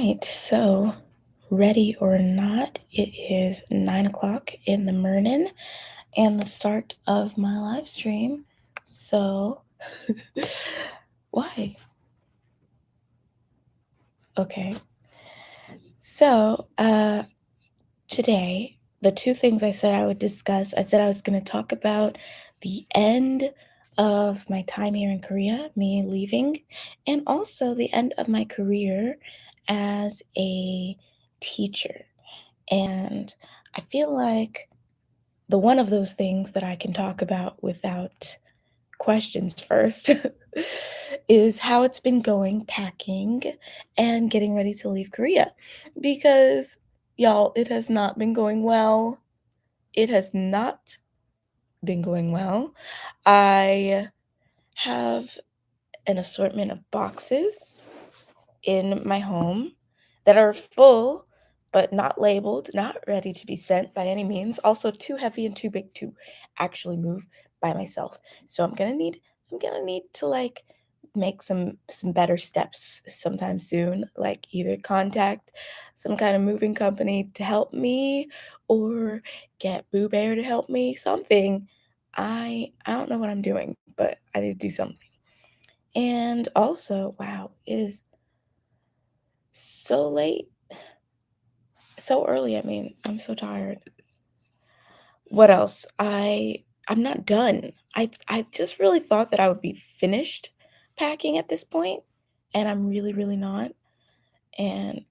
right, so ready or not, it is 9 o'clock in the morning and the start of my live stream. So, why? Okay, so today, the two things I said I would discuss, I said I was going to talk about the end of my time here in Korea, me leaving, and also the end of my career as a teacher. And I feel like the one of those things that I can talk about without questions first is how it's been going packing and getting ready to leave Korea. Because, y'all, it has not been going well. It has not been going well. I have an assortment of boxes in my home that are full but not labeled, not ready to be sent by any means. Also too heavy and too big to actually move by myself. So I'm gonna need to like make some better steps sometime soon, like either contact some kind of moving company to help me or get Boo Bear to help me, something. I don't know what I'm doing, but I need to do something. And also, wow, it is so late, so early. I mean, I'm so tired. What else? I'm not done. I just really thought that I would be finished packing at this point, and I'm really not. And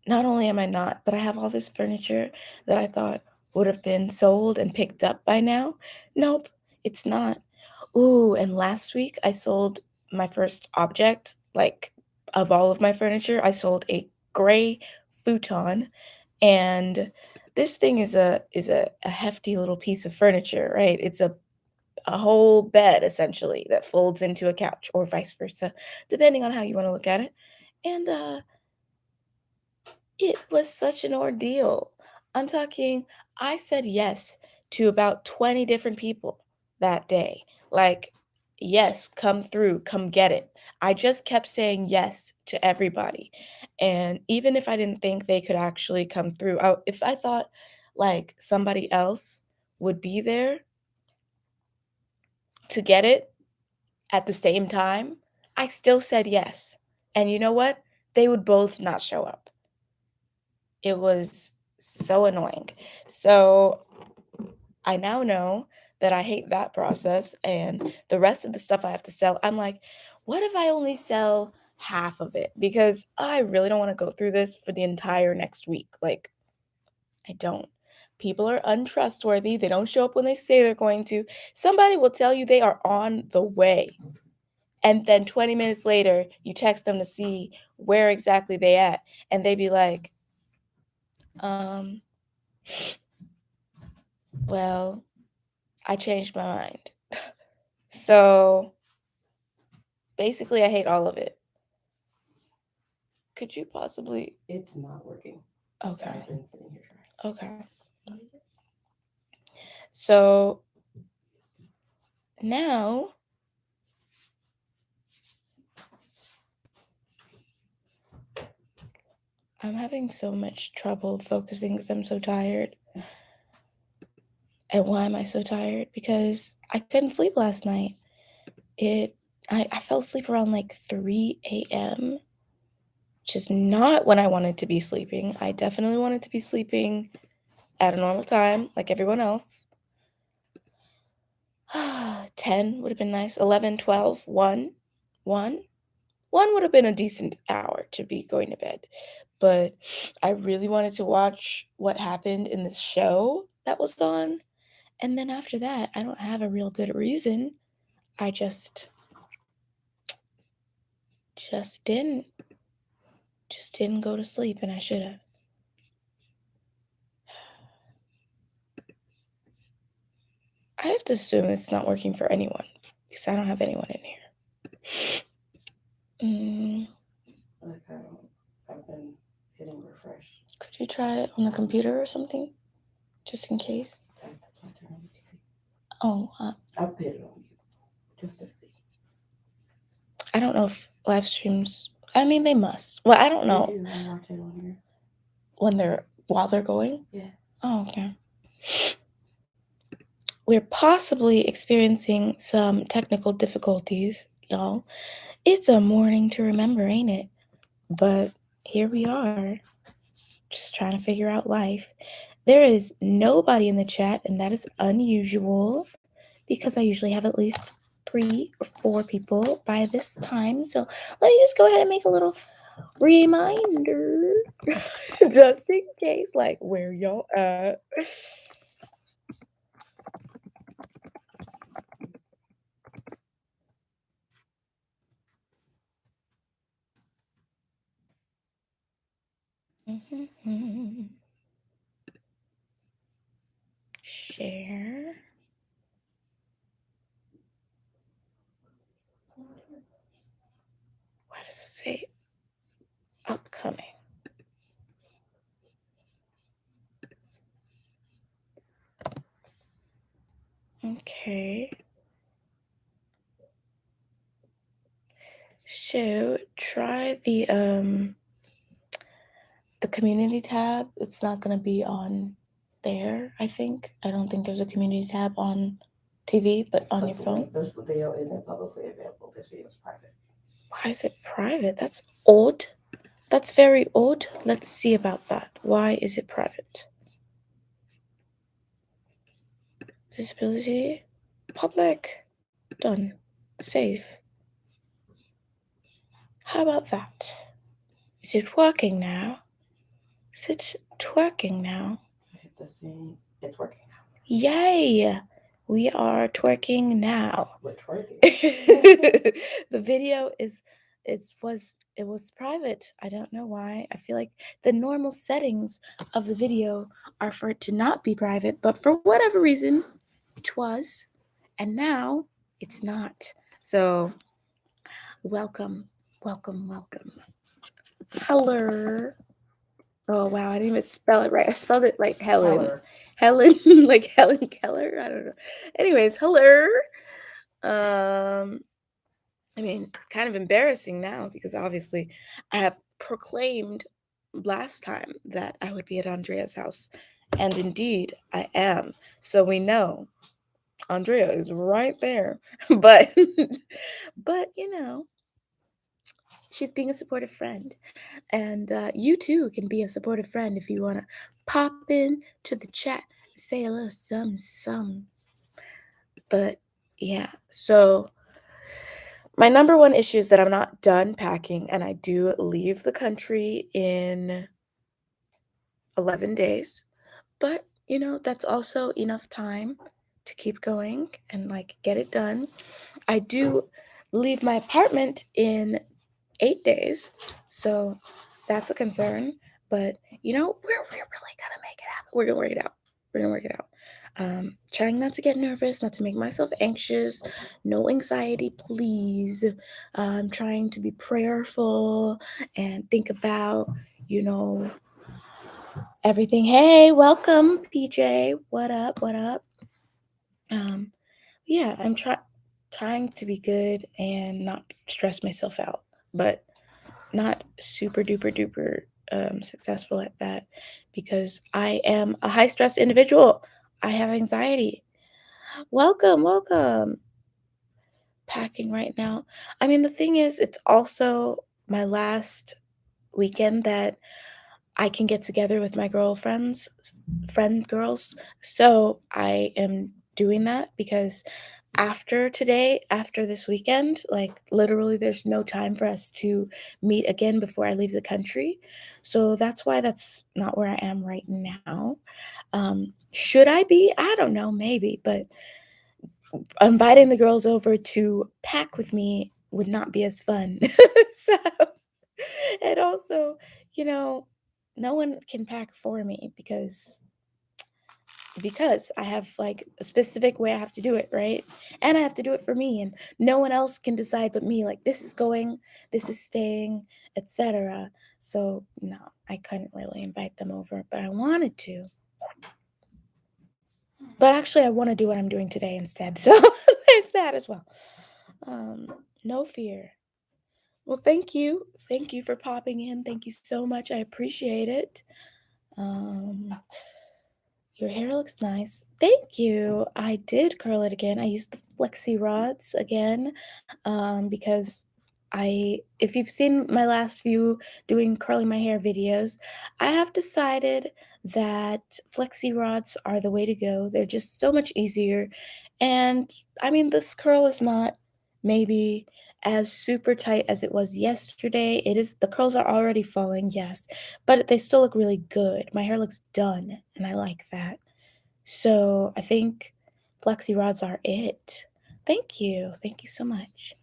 not only am I not, but I have all this furniture that I thought would have been sold and picked up by now. Nope, it's not. Ooh, and last week I sold my first object, like of all of my furniture. I sold a gray futon, and this thing is a hefty little piece of furniture, right? It's a whole bed essentially that folds into a couch or vice versa, depending on how you want to look at it. And it was such an ordeal. I'm talking, I said yes to about 20 different people that day. Like, yes, come through, come get it. I just kept saying yes to everybody. And even if I didn't think they could actually come through, if I thought like somebody else would be there to get it at the same time, I still said yes. And you know what? They would both not show up. It was so annoying. So I now know that I hate that process, and the rest of the stuff I have to sell, I'm like, what if I only sell half of it? Because I really don't want to go through this for the entire next week. Like, I don't. People are untrustworthy. They don't show up when they say they're going to. Somebody will tell you they are on the way. And then 20 minutes later, you text them to see where exactly they at. And they be like, um, well, I changed my mind. So basically, I hate all of it. Could you possibly? It's not working. Okay. I've been sitting here trying. Okay. So now I'm having so much trouble focusing because I'm so tired. And why am I so tired? Because I couldn't sleep last night. It I fell asleep around like 3 a.m., which is not when I wanted to be sleeping. I definitely wanted to be sleeping at a normal time, like everyone else. 10 would have been nice. 11, 12, 1. 1. 1 would have been a decent hour to be going to bed. But I really wanted to watch what happened in the show that was on. And then after that, I don't have a real good reason. I just didn't. Just didn't go to sleep, and I should have. I have to assume it's not working for anyone because I don't have anyone in here. Mm, Like I've been hitting refresh. could you try it on the computer or something, just in case? That's why I turned on the TV. Oh, I'll put it on you just to see. I don't know if live streams I mean, they must. Well, I don't They know do. I watch it on here. when they're while they're going. Yeah. Oh, okay. We're possibly experiencing some technical difficulties, y'all. It's a morning to remember, ain't it? But here we are, just trying to figure out life. There is nobody in the chat, and that is unusual because I usually have at least 3 or 4 people by this time. So let me just go ahead and make a little reminder just in case, like, where y'all at? Share. What does it say? Upcoming. Okay. So try the community tab. It's not gonna be on there, I think. I don't think there's a community tab on TV, but on your phone. This video isn't publicly available. This video is private. Why is it private? That's odd. That's very odd. Let's see about that. Why is it private? Visibility. Public. Done. Save. How about that? Is it working now? Is it twerking now? I hit the same. It's working now. Yay! We are twerking now. We're twerking. The video it was private. I don't know why. I feel like the normal settings of the video are for it to not be private, but for whatever reason, it was, and now it's not. So, welcome, welcome, welcome. Hello. Oh wow, I didn't even spell it right. I spelled it like Helen. Keller. Helen, like Helen Keller. I don't know. Anyways, hello. I mean, kind of embarrassing now because obviously I have proclaimed last time that I would be at Andrea's house. And indeed, I am. So we know Andrea is right there. But she's being a supportive friend. And you too can be a supportive friend if you want to pop in to the chat, say a little some. But yeah, so my number one issue is that I'm not done packing and I do leave the country in 11 days. But, that's also enough time to keep going and like get it done. I do leave my apartment in 8 days. So that's a concern. But, we're really going to make it happen. We're going to work it out. We're going to work it out. Trying not to get nervous, not to make myself anxious, no anxiety, please. Trying to be prayerful and think about, you know, everything. Hey, welcome, PJ. What up? What up? Yeah, I'm trying to be good and not stress myself out, but not super duper duper successful at that because I am a high stress individual. I have anxiety. Welcome, welcome. Packing right now. I mean, the thing is, it's also my last weekend that I can get together with my friend girls. So I am doing that because after today, after this weekend, like literally there's no time for us to meet again before I leave the country. So that's why that's not where I am right now. Should I be? I don't know, maybe, but inviting the girls over to pack with me would not be as fun. So, and also, you know, no one can pack for me because I have like a specific way I have to do it, right? And I have to do it for me and no one else can decide but me like this is going, this is staying, etc. So, no, I couldn't really invite them over, but I wanted to. But actually I want to do what I'm doing today instead. So, there's that as well. No fear. Well, thank you. Thank you for popping in. Thank you so much. I appreciate it. Um, your hair looks nice. Thank you. I did curl it again. I used the flexi rods again because if you've seen my last few doing curling my hair videos, I have decided that flexi rods are the way to go. They're just so much easier. And I mean, this curl is not maybe as super tight as it was yesterday. The curls are already falling, yes, but they still look really good. My hair looks done, and I like that. So I think flexi rods are it. Thank you. Thank you so much.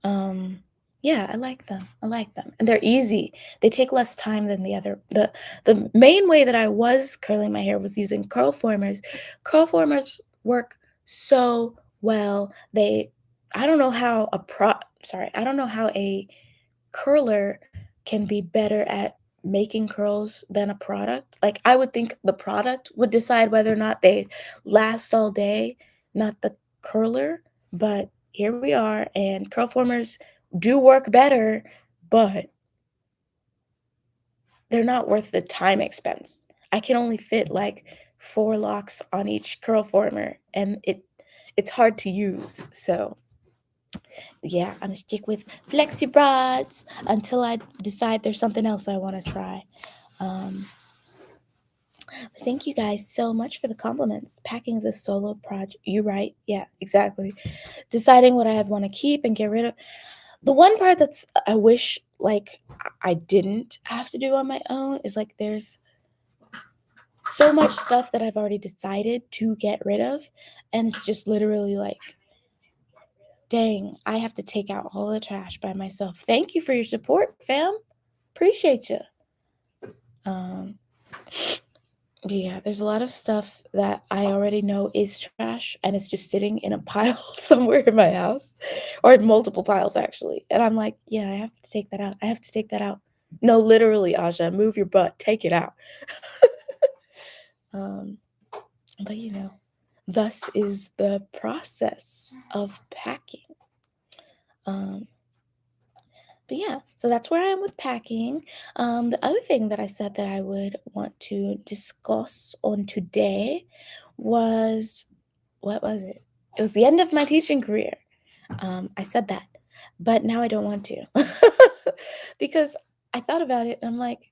Um, yeah, I like them. I like them. And they're easy. They take less time than the main way that I was curling my hair was using curl formers. Curl formers work so well. I don't know how I don't know how a curler can be better at making curls than a product. Like, I would think the product would decide whether or not they last all day, not the curler. But here we are, and curl formers do work better, but they're not worth the time expense. I can only fit like 4 locks on each curl former, and it's hard to use. So yeah, I'm gonna stick with flexi rods until I decide there's something else I want to try. Um, thank you guys so much for the compliments. Packing is a solo project. You're right. Yeah, exactly. Deciding what I want to keep and get rid of. The one part that's I wish like I didn't have to do on my own is like there's so much stuff that I've already decided to get rid of, and it's just literally like, dang, I have to take out all the trash by myself. Thank you for your support, fam. Appreciate you. Um, but yeah, there's a lot of stuff that I already know is trash and it's just sitting in a pile somewhere in my house, or in multiple piles actually. And I'm like, yeah, I have to take that out. I have to take that out. No, literally, Aja, move your butt, take it out. um, but thus is the process of packing. Um, But yeah, so that's where I am with packing. The other thing that I said that I would want to discuss on today was what was it? It was the end of my teaching career. I said that, but now I don't want to because I thought about it and I'm like,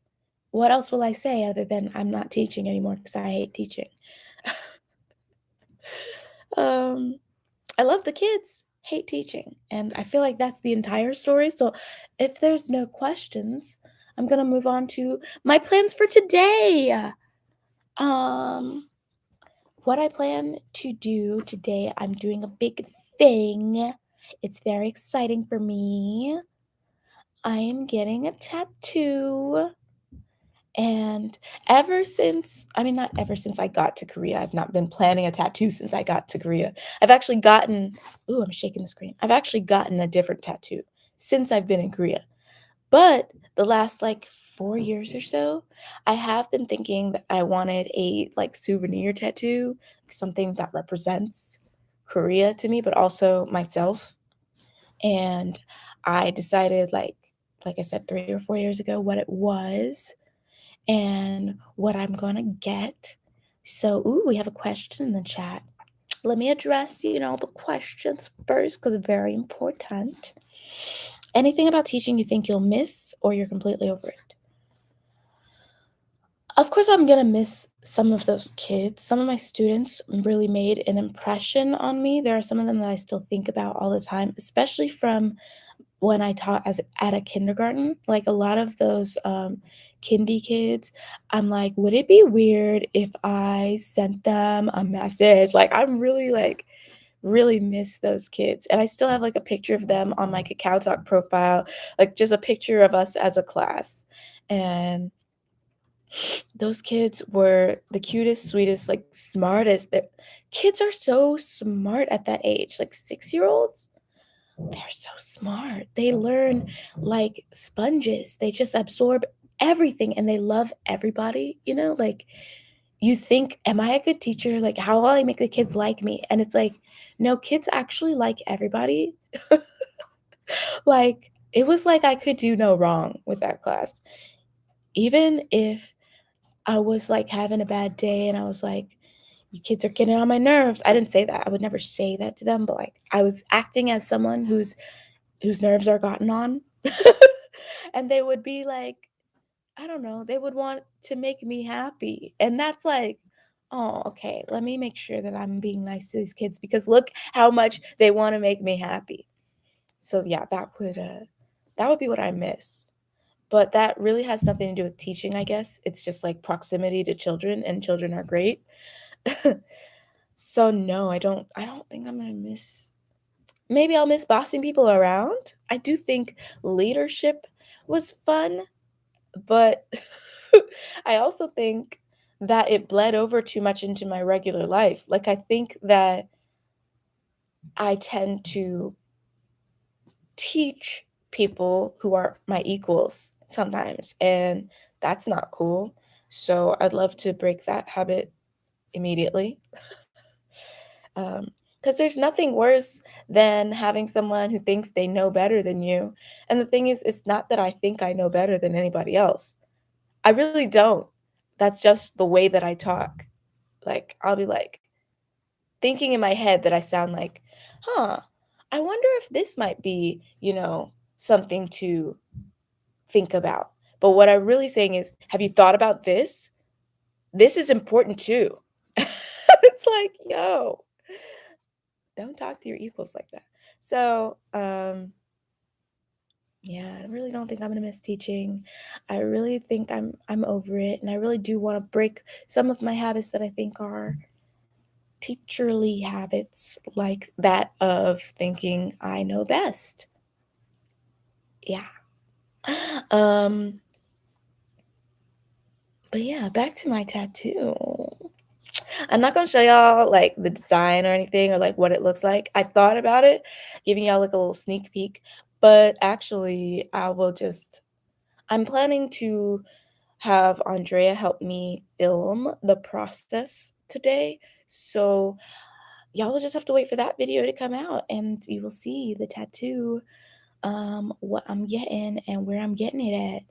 what else will I say other than I'm not teaching anymore because I hate teaching? um, I love the kids, hate teaching, and I feel like that's the entire story. So, if there's no questions, I'm gonna move on to my plans for today. Um, what I plan to do today, I'm doing a big thing. It's very exciting for me. I am getting a tattoo. And I mean, not ever since I got to Korea, I've not been planning a tattoo since I got to Korea. I've actually gotten, ooh, I'm shaking the screen. I've actually gotten a different tattoo since I've been in Korea. But the last like 4 years or so, I have been thinking that I wanted a like souvenir tattoo, something that represents Korea to me, but also myself. And I decided, like I said, 3 or 4 years ago, what it was and what I'm gonna get. So, ooh, we have a question in the chat. Let me address, the questions first because it's very important. Anything about teaching you think you'll miss or you're completely over it? Of course, I'm gonna miss some of those kids. Some of my students really made an impression on me. There are some of them that I still think about all the time, especially from when I taught as at a kindergarten. Like a lot of those kindy kids, I'm like, would it be weird if I sent them a message? Like I'm really really miss those kids. And I still have like a picture of them on my Kakao Talk profile, like just a picture of us as a class. And those kids were the cutest, sweetest, like smartest. Kids are so smart at that age, like 6-year-olds. They're so smart. They learn like sponges. They just absorb everything and they love everybody, Like you think, am I a good teacher? Like how will I make the kids like me? And it's like, no, kids actually like everybody. Like It was like I could do no wrong with that class. Even if I was, like, having a bad day and I was like, "You kids are getting on my nerves." I didn't say that. I would never say that to them, but, like, I was acting as someone whose nerves are gotten on. And they would be like, I don't know, they would want to make me happy, and that's like, "Oh, okay, let me make sure that I'm being nice to these kids because look how much they wanna make me happy." So, yeah, that would be what I miss, but that really has nothing to do with teaching, I guess. It's just, like, proximity to children, and children are great. So, no, I don't think I'm gonna miss maybe I'll miss bossing people around. I do think leadership was fun, but I also think that it bled over too much into my regular life. Like, I think that I tend to teach people who are my equals sometimes, and that's not cool. So I'd love to break that habit immediately. Because there's nothing worse than having someone who thinks they know better than you. And the thing is, it's not that I think I know better than anybody else. I really don't. That's just the way that I talk. Like, I'll be like thinking in my head that I sound like, huh, I wonder if this might be, something to think about. But what I'm really saying is, have you thought about this? This is important too. It's like, yo, don't talk to your equals like that. So, yeah, I really don't think I'm gonna miss teaching. I really think I'm over it, and I really do want to break some of my habits that I think are teacherly habits, like that of thinking I know best. Yeah. Um, but yeah, back to my tattoo. I'm not gonna show y'all like the design or anything or like what it looks like. I thought about it, giving y'all like a little sneak peek, but actually, I'm planning to have Andrea help me film the process today. So y'all will just have to wait for that video to come out and you will see the tattoo, what I'm getting and where I'm getting it at.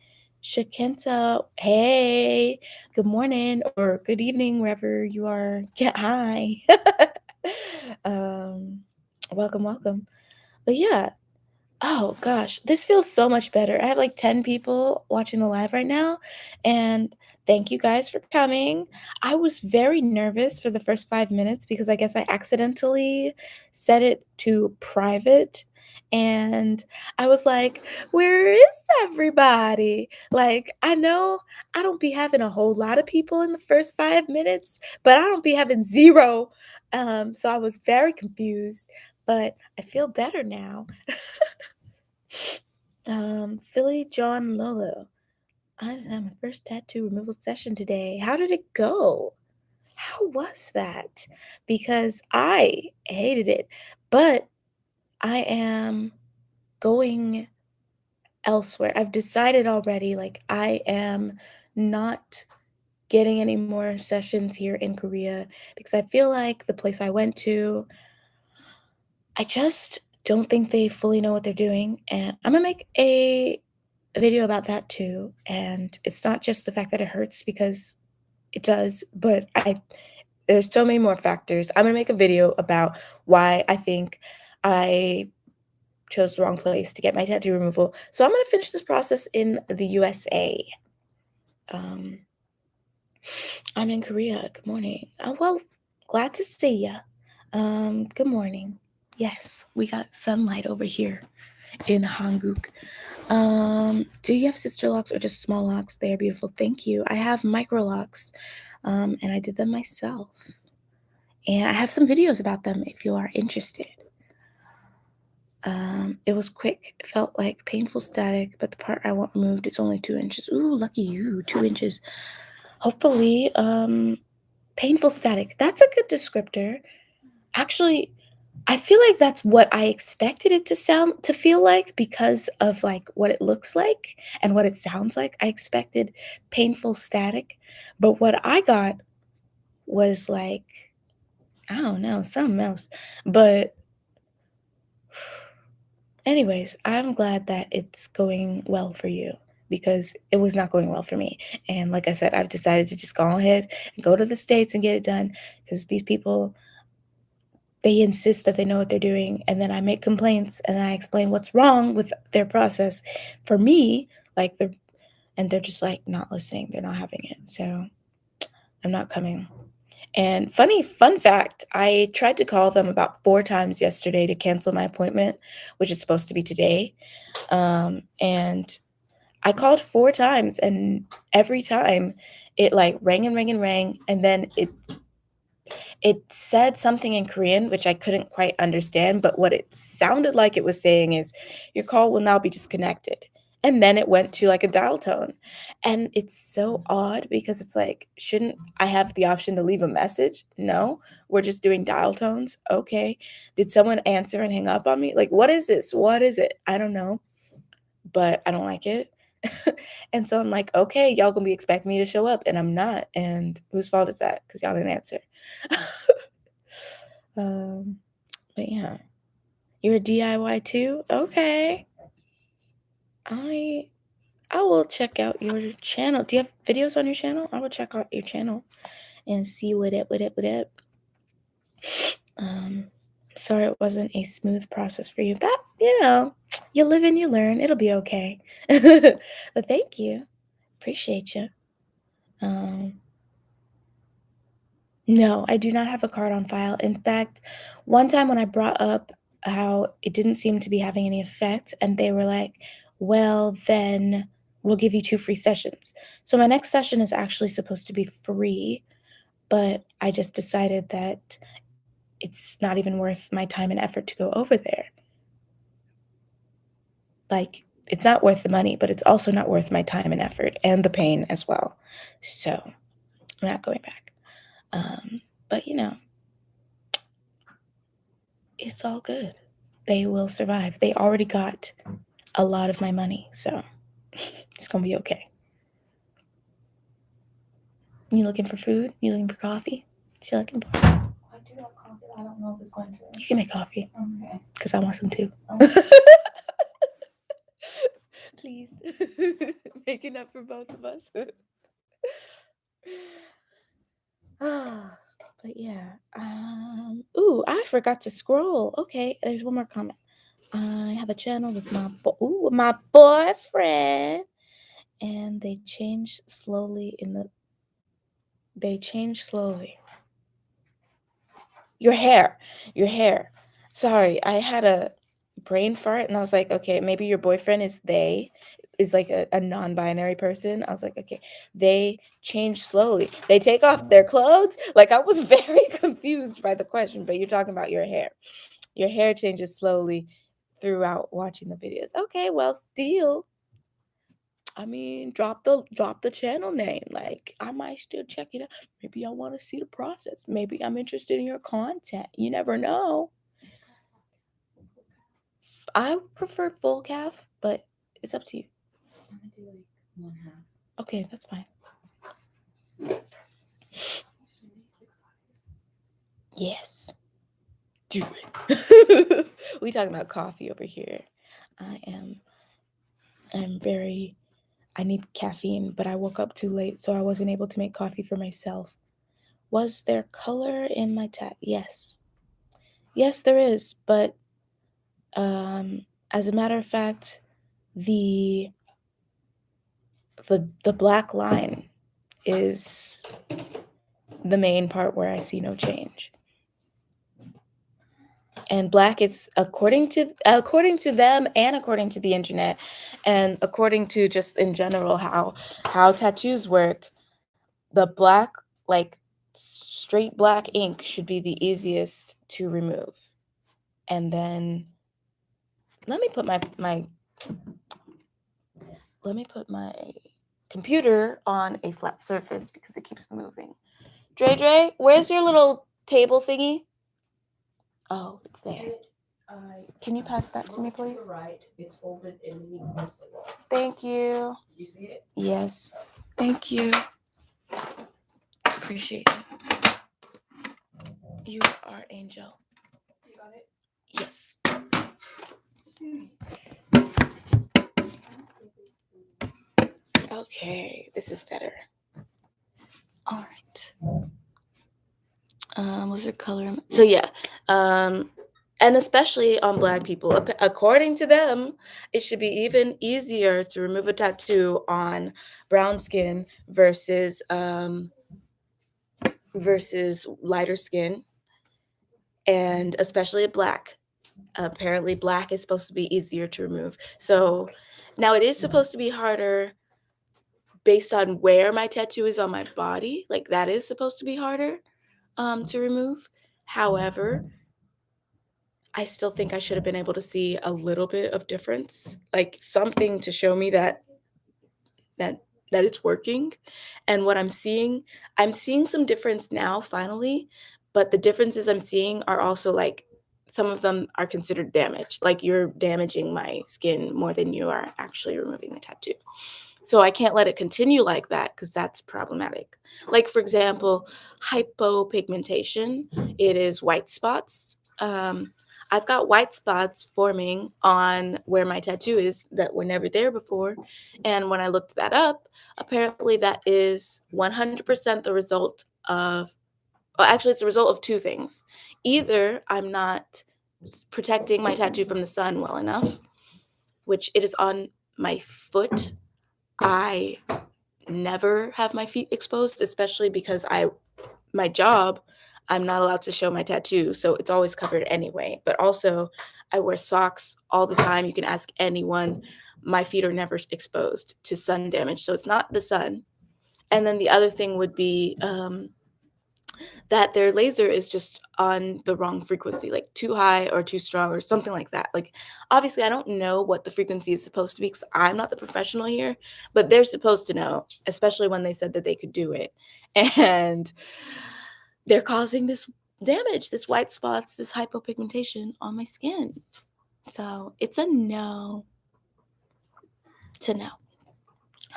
Shakenta, hey, good morning or good evening, wherever you are. Get hi. um, welcome, welcome. But yeah, oh gosh, this feels so much better. I have like 10 people watching the live right now, and thank you guys for coming. I was very nervous for the first 5 minutes because I guess I accidentally set it to private. And I was like, where is everybody? Like, I know I don't be having a whole lot of people in the first 5 minutes, but I don't be having zero. So I was very confused, but I feel better now. Philly John Lolo. I had my first tattoo removal session today. How did it go? How was that? Because I hated it, but I am going elsewhere. I've decided already, like, I am not getting any more sessions here in Korea because I feel like the place I went to, I just don't think they fully know what they're doing. And I'm gonna make a video about that too. And it's not just the fact that it hurts because it does, but there's so many more factors. I'm gonna make a video about why I think I chose the wrong place to get my tattoo removal. So I'm gonna finish this process in the USA. Um, I'm in Korea. Good morning. Well, glad to see ya. Good morning. Yes, we got sunlight over here in Hanguk. Do you have sister locks or just small locks? They are beautiful. Thank you. I have micro locks, and I did them myself. And I have some videos about them if you are interested. It was quick. It felt like painful static, but the part I want removed is only 2 inches. Ooh, lucky you, 2 inches. Hopefully, painful static. That's a good descriptor. Actually, I feel like that's what I expected it to feel like because of like what it looks like and what it sounds like. I expected painful static, but what I got was like, I don't know, something else. But Anyways, I'm glad that it's going well for you because it was not going well for me. And like I said, I've decided to just go ahead and go to the States and get it done because these people, they insist that they know what they're doing. And then I make complaints and then I explain what's wrong with their process for me. And they're just like not listening. They're not having it. So I'm not coming. And fun fact, I tried to call them about 4 times yesterday to cancel my appointment, which is supposed to be today. And I called 4 times, and every time it like rang and rang and rang, and then it said something in Korean which I couldn't quite understand, but what it sounded like it was saying is, "Your call will now be disconnected." And then it went to like a dial tone. And it's so odd because it's like, shouldn't I have the option to leave a message? No, we're just doing dial tones. Okay. Did someone answer and hang up on me? Like, what is this? What is it? I don't know, but I don't like it. And so I'm like, okay, y'all gonna be expecting me to show up, and I'm not. And whose fault is that? Because y'all didn't answer. um, but yeah, you're a DIY too. Okay, I I will check out your channel. Do you have videos on your channel? I will check out your channel and see what it. Um, sorry it wasn't a smooth process for you. But you live and you learn. It'll be okay. But thank you. Appreciate you. Um, no, I do not have a card on file. In fact, one time when I brought up how it didn't seem to be having any effect, and they were like, well, then we'll give you 2 free sessions. So my next session is actually supposed to be free, but I just decided that it's not even worth my time and effort to go over there. Like, it's not worth the money, but it's also not worth my time and effort and the pain as well. So I'm not going back. But it's all good. They will survive. They already got a lot of my money, so it's gonna be okay. You looking for food? You looking for coffee? What you looking for? I do have coffee. I don't know if it's going to. You can make coffee. Okay. Because I want some too. Please. Making up for both of us. But yeah. Ooh, I forgot to scroll. Okay, there's one more comment. I have a channel with my boyfriend, and they change slowly. Your hair. Sorry, I had a brain fart, and I was like, okay, maybe your boyfriend is like a non-binary person. I was like, okay, they change slowly. They take off their clothes. Like, I was very confused by the question, but you're talking about your hair. Your hair changes slowly throughout watching the videos. Okay, well, still, I mean, drop the channel name. Like, I might still check it out. Maybe I want to see the process. Maybe I'm interested in your content. You never know. I prefer full calf, but it's up to you. I'm gonna do like 1/2. Okay, that's fine. Yes. Do it. We talking about coffee over here. I'm very I need caffeine, but I woke up too late, so I wasn't able to make coffee for myself. Was there color in my tab? Yes. Yes, there is, but as a matter of fact, the the black line is the main part where I see no change. And black is according to them and according to the internet and according to just in general how tattoos work, the black, like, straight black ink should be the easiest to remove. And then let me put my computer on a flat surface because it keeps moving. Dre, where's your little table thingy? Oh, it's there. Can you pass that to me, please? To the right, it's folded and then you press the wall. Thank you. Did you see it? Yes. Thank you. Appreciate it. You are angel. You got it? Yes. Okay, this is better. All right. Was there color? So yeah, and especially on Black people, according to them, it should be even easier to remove a tattoo on brown skin versus lighter skin, and especially Black. Apparently, Black is supposed to be easier to remove. So now it is supposed to be harder based on where my tattoo is on my body. Like that is supposed to be harder to remove. However, I still think I should have been able to see a little bit of difference, like something to show me that that it's working. And what I'm seeing some difference now finally, but the differences I'm seeing are also like some of them are considered damage. Like you're damaging my skin more than you are actually removing the tattoo. So I can't let it continue like that because that's problematic. Like, for example, hypopigmentation, it is white spots. I've got white spots forming on where my tattoo is that were never there before. And when I looked that up, apparently that is 100% the result of, well, actually, it's a result of two things. Either I'm not protecting my tattoo from the sun well enough, which it is on my foot. I never have my feet exposed, especially because my job, I'm not allowed to show my tattoo, so it's always covered anyway. But also, I wear socks all the time. You can ask anyone. My feet are never exposed to sun damage, so it's not the sun. And then the other thing would be that their laser is just on the wrong frequency, like too high or too strong or something like that. Like, obviously, I don't know what the frequency is supposed to be because I'm not the professional here, but they're supposed to know, especially when they said that they could do it. And they're causing this damage, this white spots, this hypopigmentation on my skin. So it's a no. It's a no.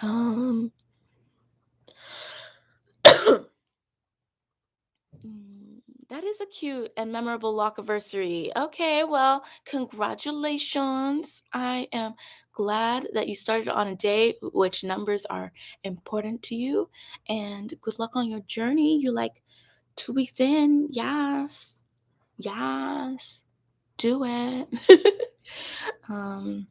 Um, Mm, that is a cute and memorable lock-iversary. Okay, well, congratulations. I am glad that you started on a day which numbers are important to you. And good luck on your journey. You like 2 weeks in. Yes. Yes. Do it. um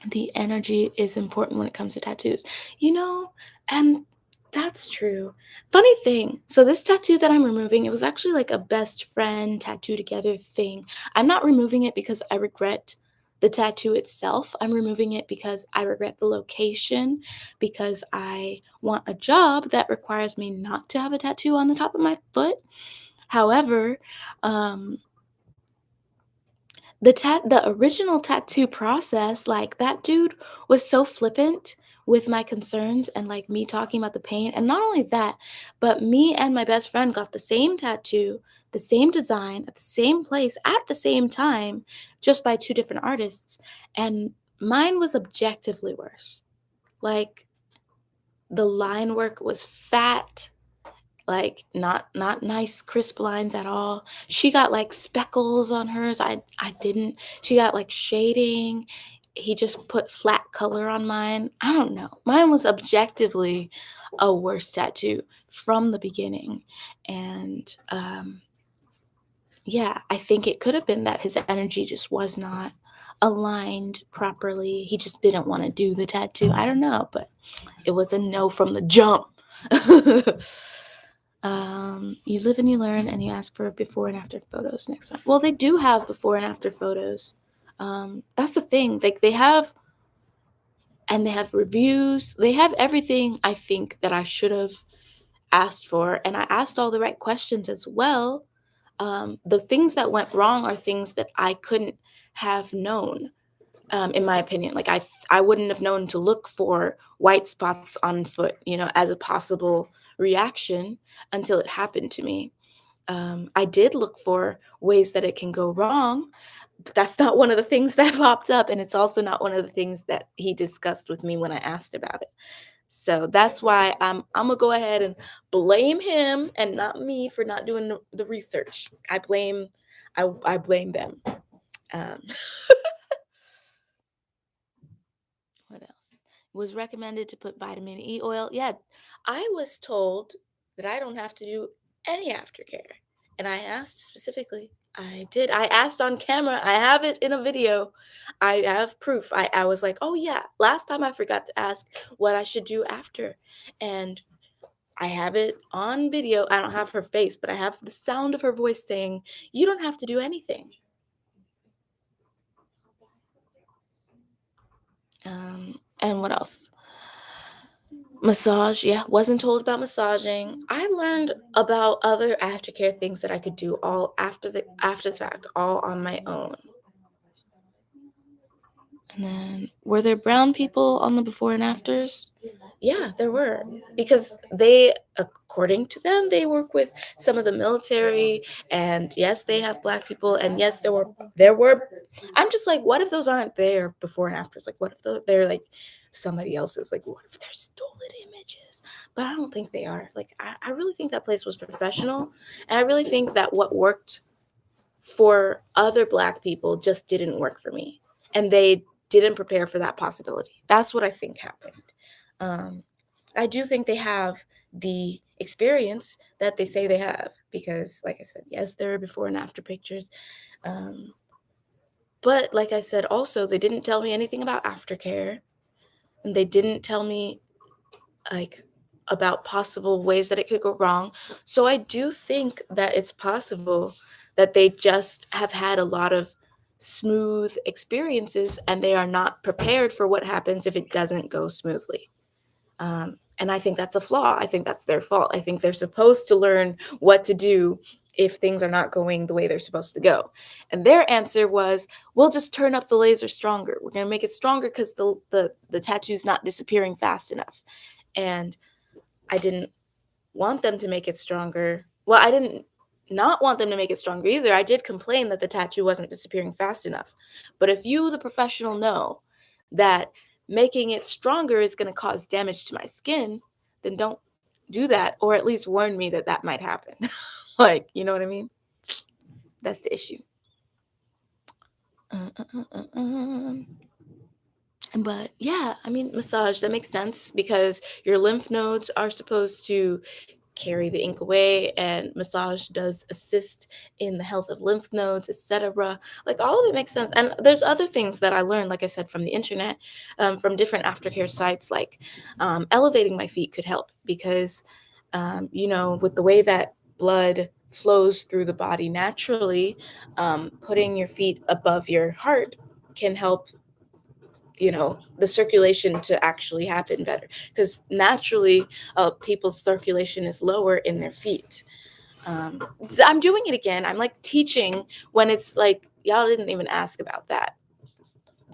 the energy is important when it comes to tattoos. You know, and that's true. Funny thing. So this tattoo that I'm removing, it was actually like a best friend tattoo together thing. I'm not removing it because I regret the tattoo itself. I'm removing it because I regret the location, because I want a job that requires me not to have a tattoo on the top of my foot. However, um the original tattoo process, like, that dude was so flippant with my concerns and, like, me talking about the pain, and not only that, but me and my best friend got the same tattoo, the same design, at the same place, at the same time, just by 2 different artists, and mine was objectively worse. Like, the line work was fat, like not nice crisp lines at all. She got like speckles on hers. I didn't. She got like shading. He just put flat color on mine. I don't know. Mine was objectively a worse tattoo from the beginning. And yeah, I think it could have been that his energy just was not aligned properly. He just didn't want to do the tattoo. I don't know, but it was a no from the jump. You live and you learn, and you ask for before and after photos next time. Well, they do have before and after photos. That's the thing. Like they have, and they have reviews. They have everything I think that I should have asked for, and I asked all the right questions as well. The things that went wrong are things that I couldn't have known, in my opinion. Like I wouldn't have known to look for white spots on foot, as a possible reaction until it happened to me. I did look for ways that it can go wrong. But that's not one of the things that popped up, and it's also not one of the things that he discussed with me when I asked about it. So that's why I'm gonna go ahead and blame him and not me for not doing the research. I blame them. Um, was recommended to put vitamin E oil. Yeah, I was told that I don't have to do any aftercare. And I asked specifically. I did. I asked on camera. I have it in a video. I have proof. I was like, oh, yeah, last time I forgot to ask what I should do after. And I have it on video. I don't have her face, but I have the sound of her voice saying, you don't have to do anything. And what else? Massage, yeah, wasn't told about massaging. I learned about other aftercare things that I could do all after the fact, all on my own. And then were there brown people on the before and afters? Yeah, there were. Because they, according to them, they work with some of the military, and yes, they have black people, and yes, there were I'm just like, what if those aren't there before and afters? Like, what if they're like somebody else's? Like, what if they're stolen images? But I don't think they are. Like, I really think that place was professional, and I really think that what worked for other black people just didn't work for me, and they didn't prepare for that possibility. That's what I think happened. um, I do think they have the experience that they say they have, because like I said, yes, there are before and after pictures. um, but like I said, also, they didn't tell me anything about aftercare, and they didn't tell me like about possible ways that it could go wrong. So I do think that it's possible that they just have had a lot of smooth experiences and they are not prepared for what happens if it doesn't go smoothly. And I think that's a flaw. I think that's their fault. I think they're supposed to learn what to do if things are not going the way they're supposed to go. And their answer was, we'll just turn up the laser stronger. We're going to make it stronger because the tattoo's not disappearing fast enough. And I didn't want them to make it stronger. Well, I didn't not want them to make it stronger either. I did complain that the tattoo wasn't disappearing fast enough. But if you, the professional, know that making it stronger is going to cause damage to my skin, then don't do that, or at least warn me that that might happen. Like, you know what I mean? That's the issue. Uh, uh, uh, But yeah, I mean, massage, that makes sense because your lymph nodes are supposed to carry the ink away, and massage does assist in the health of lymph nodes, etc. Like, all of it makes sense. And there's other things that I learned, like I said, from the internet, from different aftercare sites. Like, elevating my feet could help because, with the way that blood flows through the body naturally, putting your feet above your heart can help, the circulation to actually happen better, because naturally, people's circulation is lower in their feet. um, I'm doing it again. I'm like teaching when it's like y'all didn't even ask about that.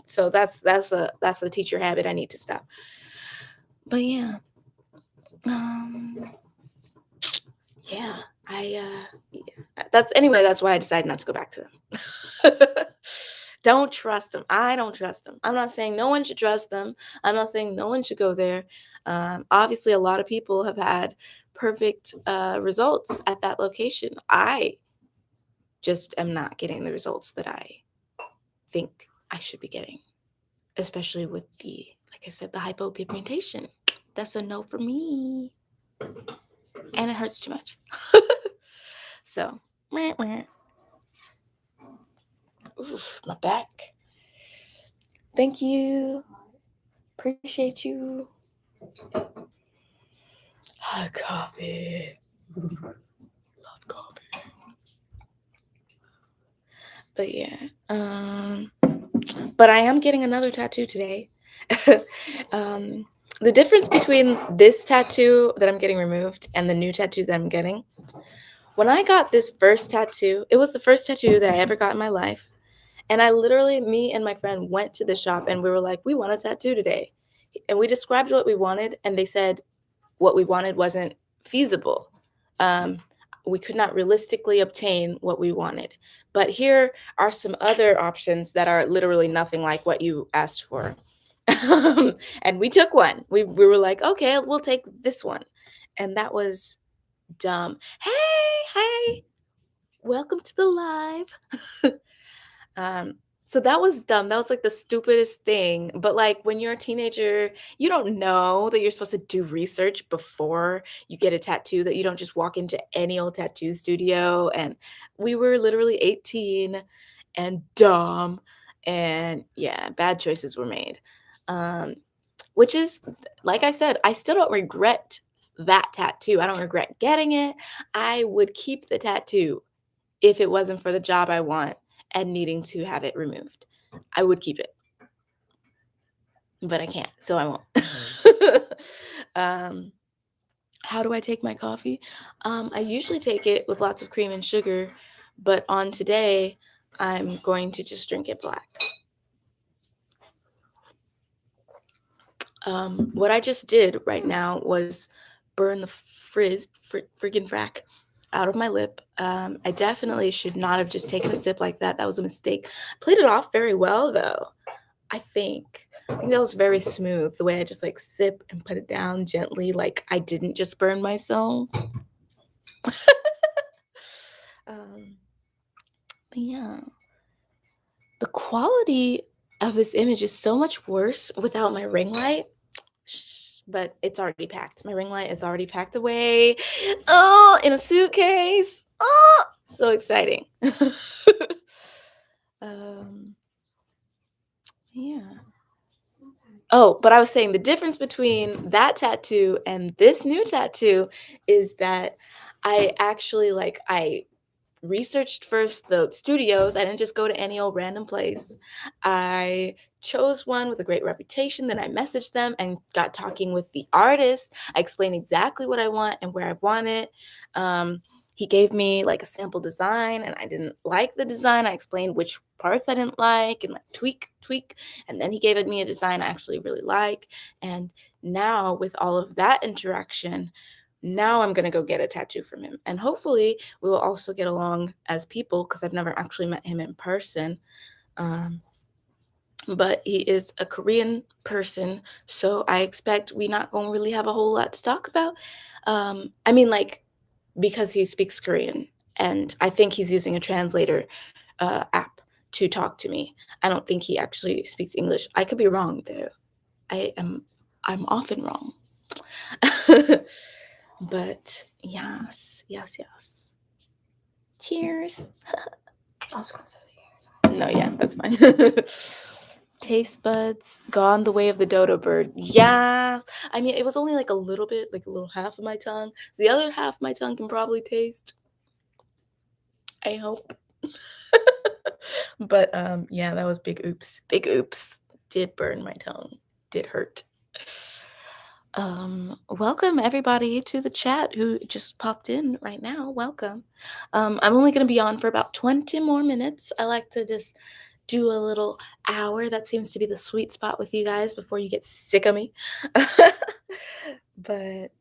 So that's a teacher habit I need to stop. But yeah, um yeah, that's why I decided not to go back to them. Don't trust them. I don't trust them. I'm not saying no one should trust them. I'm not saying no one should go there. Obviously, a lot of people have had perfect results at that location. I just am not getting the results that I think I should be getting, especially with like I said, the hypopigmentation. That's a no for me. And it hurts too much. So, meh, meh. Oof, my back. Thank you. Appreciate you. Hot coffee. Love coffee. But yeah. But I am getting another tattoo today. um, the difference between this tattoo that I'm getting removed and the new tattoo that I'm getting, when I got this first tattoo, it was the first tattoo that I ever got in my life. And me and my friend went to the shop and we were like, we want a tattoo today. And we described what we wanted, and they said what we wanted wasn't feasible. Um, we could not realistically obtain what we wanted. But here are some other options that are literally nothing like what you asked for. And we took one. We were like, okay, we'll take this one. And that was dumb. Hey, welcome to the live. um, So that was dumb. That was like the stupidest thing. But like when you're a teenager, you don't know that you're supposed to do research before you get a tattoo, that you don't just walk into any old tattoo studio. And we were literally 18 and dumb. And yeah, bad choices were made. Um, which is, like I said, I still don't regret that tattoo. I don't regret getting it. I would keep the tattoo if it wasn't for the job I want and needing to have it removed. I would keep it, but I can't, so I won't. um, how do I take my coffee? I usually take it with lots of cream and sugar, but on today, I'm going to just drink it black. What I just did right now was burn the friggin' frack out of my lip. I definitely should not have just taken a sip like that. That was a mistake. Played it off very well though. I think. I think that was very smooth. The way I just like sip and put it down gently, like I didn't just burn myself. um, but yeah, the quality of this image is so much worse without my ring light. But it's already packed. My ring light is already packed away. Oh, in a suitcase. Oh, so exciting. um, yeah. Oh, but I was saying the difference between that tattoo and this new tattoo is that I actually like I researched first the studios. I didn't just go to any old random place. I chose one with a great reputation. Then I messaged them and got talking with the artist. I explained exactly what I want and where I want it. He gave me like a sample design and I didn't like the design. I explained which parts I didn't like and like tweak. And then he gave me a design I actually really like. And now, with all of that interaction, now I'm going to go get a tattoo from him. And hopefully, we will also get along as people because I've never actually met him in person. Um, but he is a Korean person, so I expect we not gonna really have a whole lot to talk about. I mean, like because he speaks Korean, and I think he's using a translator app to talk to me. I don't think he actually speaks English. I could be wrong though. I am. I'm often wrong. But yes. Cheers. I was gonna say No, yeah, that's fine. Taste buds gone the way of the dodo bird. Yeah. I mean, it was only like a little bit, like a little half of my tongue. The other half of my tongue can probably taste. I hope. But yeah, that was big oops. Big oops. Did burn my tongue. Did hurt. Welcome everybody to the chat who just popped in right now. Welcome. I'm only going to be on for about 20 more minutes. I like to just do a little hour. That seems to be the sweet spot with you guys before you get sick of me. But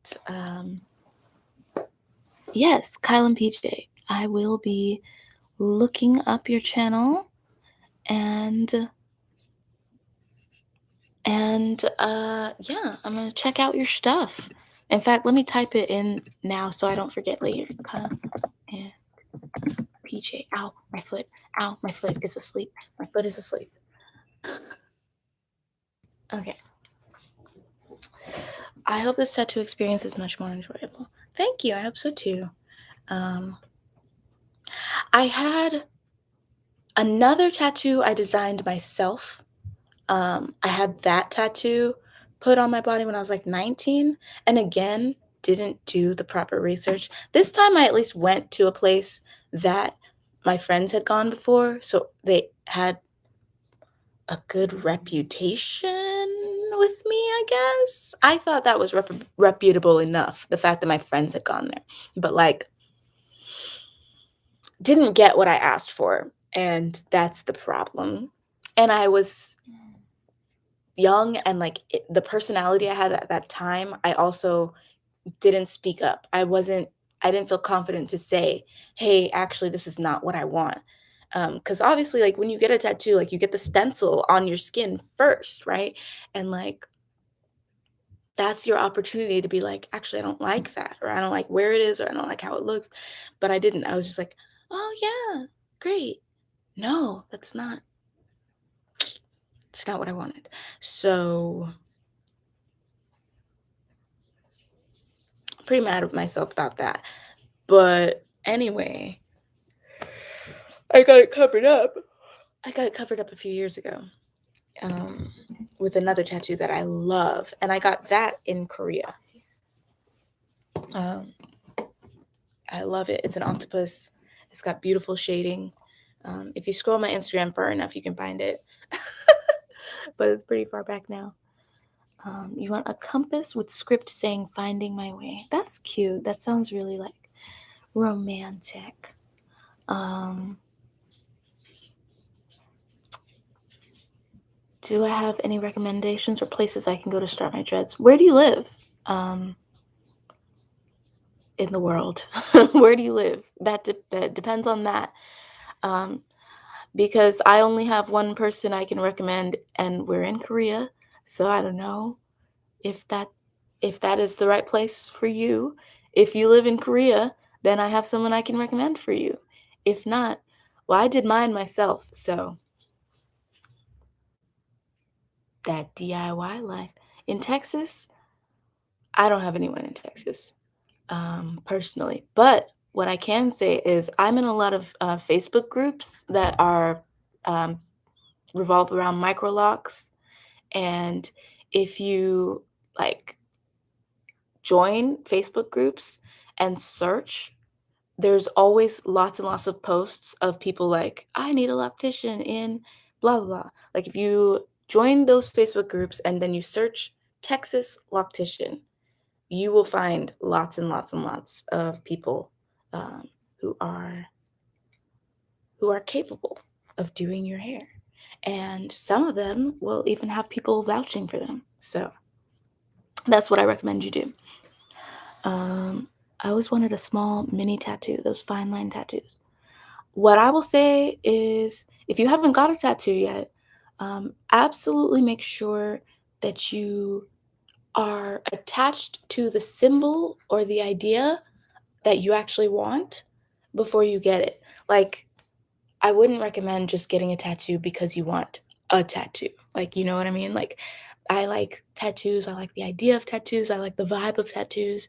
yes, Kyle and PJ, I will be looking up your channel and yeah, I'm gonna check out your stuff. In fact, let me type it in now so I don't forget later. And PJ, ow, my foot is asleep. My foot is asleep. Okay. I hope this tattoo experience is much more enjoyable. Thank you. I hope so too. Um, I had another tattoo I designed myself. I had that tattoo put on my body when I was like 19, and again, didn't do the proper research. This time, I at least went to a place that my friends had gone before, so they had a good reputation with me, I guess. I thought that was reputable enough, the fact that my friends had gone there. But like, didn't get what I asked for, and that's the problem. And I was young and like the personality I had at that time, I also didn't speak up. I didn't feel confident to say, "Hey, actually this is not what I want." Cuz obviously like when you get a tattoo, like you get the stencil on your skin first, right? And like that's your opportunity to be like, "Actually, I don't like that," or "I don't like where it is," or "I don't like how it looks." But I didn't. I was just like, "Oh yeah, great." No, that's not. It's not what I wanted. So I'm pretty mad at myself about that. But anyway, I got it covered up. I got it covered up a few years ago, um, with another tattoo that I love, and I got that in Korea. Um, I love it. It's an octopus. It's got beautiful shading. If you scroll my Instagram far enough, you can find it. But it's pretty far back now. You want a compass with script saying "Finding My Way." That's cute. That sounds really like romantic. Um, do I have any recommendations or places I can go to start my dreads? Where do you live? Um, in the world. Where do you live? That depends on that. Um, because I only have one person I can recommend, and we're in Korea, so I don't know if that is the right place for you. If you live in Korea, then I have someone I can recommend for you. If not, well, I did mine myself, so that DIY life. In Texas, I don't have anyone in Texas, personally. But what I can say is I'm in a lot of Facebook groups that are um, revolve around micro locks. And if you like join Facebook groups and search, there's always lots and lots of posts of people like, I need a loctician in blah, blah, blah. Like if you join those Facebook groups and then you search Texas loctician, you will find lots and lots and lots of people um, who are capable of doing your hair. And some of them will even have people vouching for them. So that's what I recommend you do. Um, I always wanted a small mini tattoo, those fine line tattoos. What I will say is if you haven't got a tattoo yet, absolutely make sure that you are attached to the symbol or the idea that you actually want before you get it. Like, I wouldn't recommend just getting a tattoo because you want a tattoo. Like, you know what I mean? Like, I like tattoos. I like the idea of tattoos. I like the vibe of tattoos.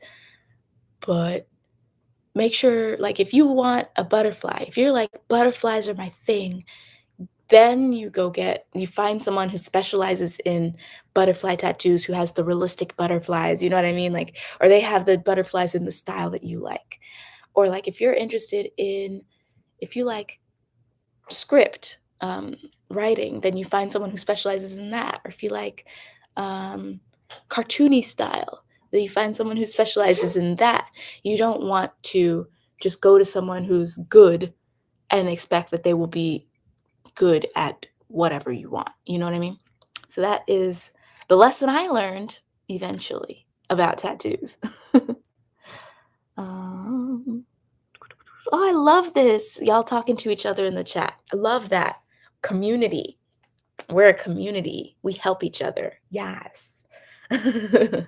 But make sure, like, if you want a butterfly, if you're like, butterflies are my thing, then you find someone who specializes in butterfly tattoos, who has the realistic butterflies. You know what I mean? Like, or they have the butterflies in the style that you like. Or, like, if you're interested in, if you like script writing, then you find someone who specializes in that. Or if you like um, cartoony style, then you find someone who specializes in that. You don't want to just go to someone who's good and expect that they will be good at whatever you want. You know what I mean? So that is the lesson I learned eventually about tattoos. um, Oh, I love this. Y'all talking to each other in the chat. I love that. Community. We're a community. We help each other. Yes. I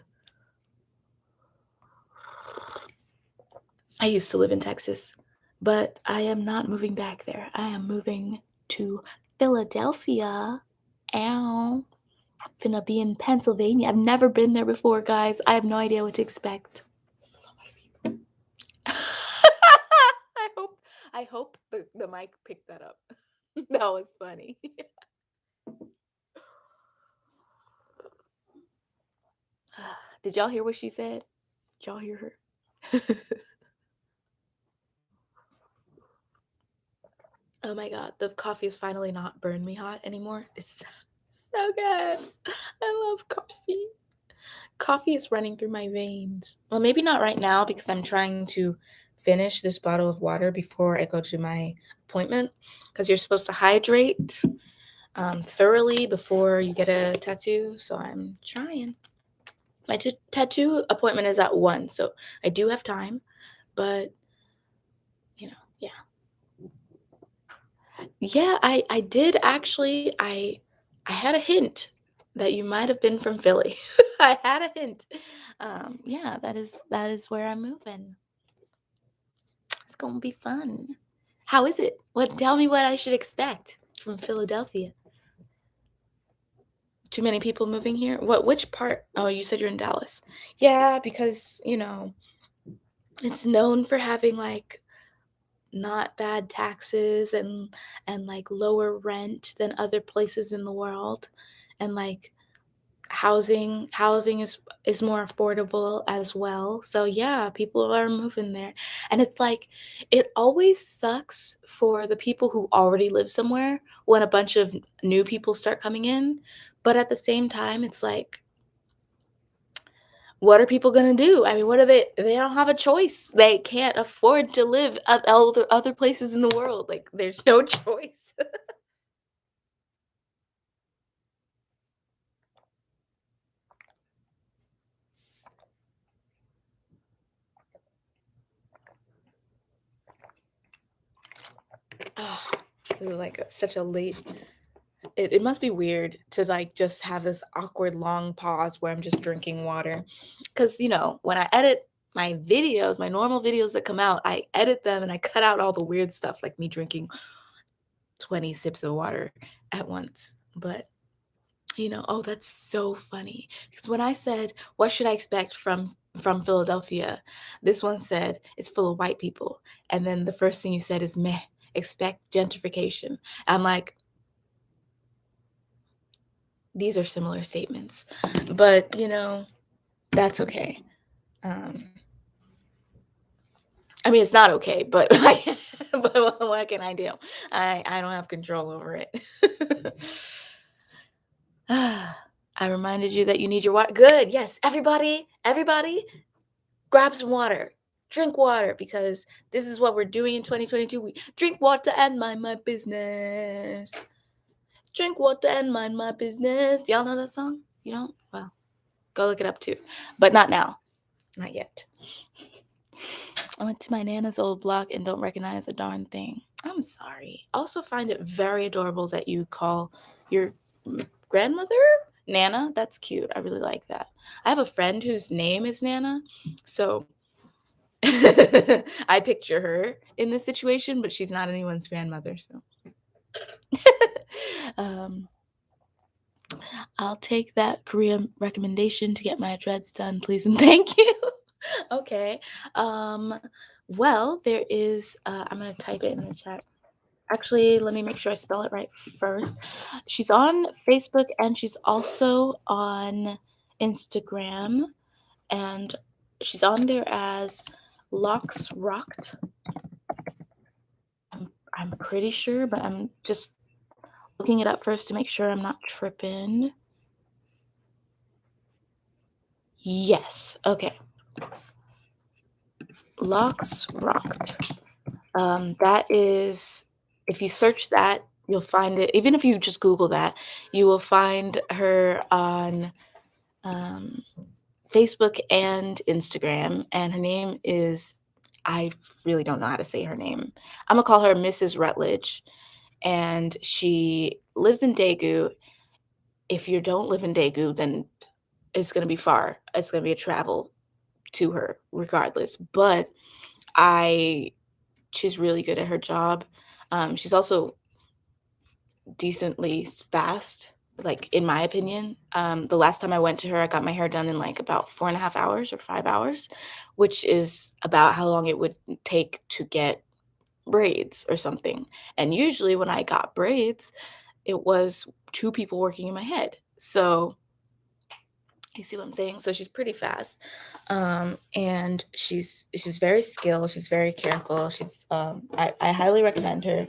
used to live in Texas, but I am not moving back there. I am moving to Philadelphia. Ow. Finna be in Pennsylvania. I've never been there before, guys. I have no idea what to expect. I hope the mic picked that up. That was funny. Did y'all hear what she said? Did y'all hear her? Oh my god, the coffee is finally not burn me hot anymore. It's so good. I love coffee. Coffee is running through my veins. Well, maybe not right now because I'm trying to finish this bottle of water before I go to my appointment. Because you're supposed to hydrate thoroughly before you get a tattoo. So I'm trying. My tattoo appointment is at 1, so I do have time. But, yeah. Yeah, I did actually. I had a hint that you might have been from Philly. I had a hint. Yeah, that is where I'm moving. It's gonna be fun. How is it? What? Tell me what I should expect from Philadelphia. Too many people moving here? Which part? Oh, you said you're in Dallas. Yeah, because, it's known for having like not bad taxes and like lower rent than other places in the world. And like housing is more affordable as well. So yeah, people are moving there. And it's like it always sucks for the people who already live somewhere when a bunch of new people start coming in. But at the same time, it's like what are people gonna do? I mean, what are they don't have a choice. They can't afford to live at other places in the world. Like there's no choice. Oh, this is like such a late it must be weird to like just have this awkward long pause where I'm just drinking water. Cause when I edit my videos, my normal videos that come out, I edit them and I cut out all the weird stuff like me drinking 20 sips of water at once. But oh, that's so funny. Because when I said, what should I expect from Philadelphia? This one said it's full of white people. And then the first thing you said is meh, expect gentrification. I'm like, these are similar statements. But that's okay. Um I mean it's not okay, but but what can I do? I don't have control over it. I reminded you that you need your water. Good. Yes, everybody grab some water. Drink water because this is what we're doing in 2022. We drink water and mind my business. Drink water and mind my business. Y'all know that song? You don't? Well, go look it up too. But not now. Not yet. I went to my Nana's old block and don't recognize a darn thing. I'm sorry. Also find it very adorable that you call your grandmother Nana. That's cute. I really like that. I have a friend whose name is Nana. So I picture her in this situation, but she's not anyone's grandmother. So um, I'll take that Korea recommendation to get my dreads done, please and thank you. Okay. Um, well, there is, I'm going to type it in the chat. Actually, let me make sure I spell it right first. She's on Facebook and she's also on Instagram. And she's on there as Locks Rocked. I'm pretty sure, but I'm just looking it up first to make sure I'm not tripping. Yes. Okay. Locks Rocked. That is, if you search that, you'll find it. Even if you just Google that, you will find her on um, Facebook and Instagram. And her name is, I really don't know how to say her name. I'm going to call her Mrs. Rutledge. And she lives in Daegu. If you don't live in Daegu, then it's going to be far. It's going to be a travel to her regardless. But I she's really good at her job. She's also decently fast, like in my opinion. The last time I went to her, I got my hair done in like about 4.5 hours or 5 hours, which is about how long it would take to get braids or something. And usually when I got braids, it was two people working in my head. So you see what I'm saying? So she's pretty fast, and she's very skilled. She's very careful. I highly recommend her.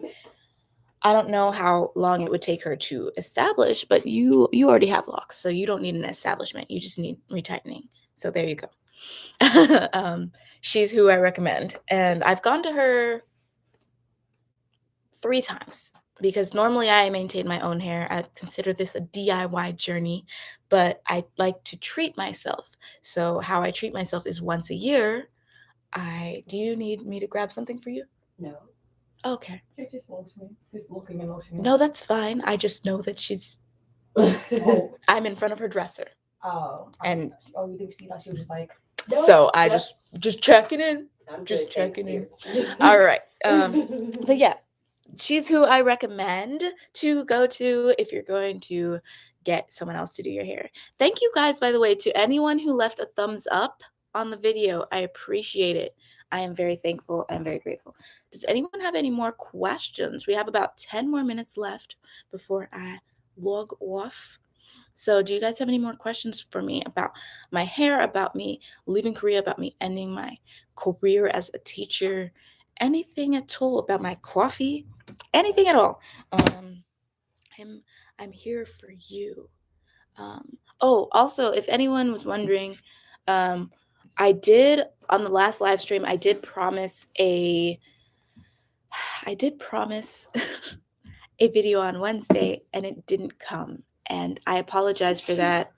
I don't know how long it would take her to establish, but you already have locks, so you don't need an establishment. You just need retightening. So there you go. She's who I recommend, and I've gone to her 3 times because normally I maintain my own hair. I consider this a DIY journey, but I like to treat myself. So how I treat myself is once a year. I Do you need me to grab something for you? No. Okay. Just lotion. Just looking and lotion. No, that's fine. I just know that she's I'm in front of her dresser. Oh. And You think she thought she was just like so I just checking in. I'm Just good, checking in. thanks, All right. But yeah, she's who I recommend to go to if you're going to get someone else to do your hair. Thank you guys, by the way, to anyone who left a thumbs up on the video. I appreciate it. I am very thankful. I'm very grateful. Does anyone have any more questions? We have about 10 more minutes left before I log off. So, do you guys have any more questions for me about my hair, about me leaving Korea, about me ending my career as a teacher, anything at all, about my coffee, anything at all? I'm I'm here for you. Oh, also, if anyone was wondering, um, I did on the last live stream. I did promise a video on Wednesday, and it didn't come, and I apologize for that.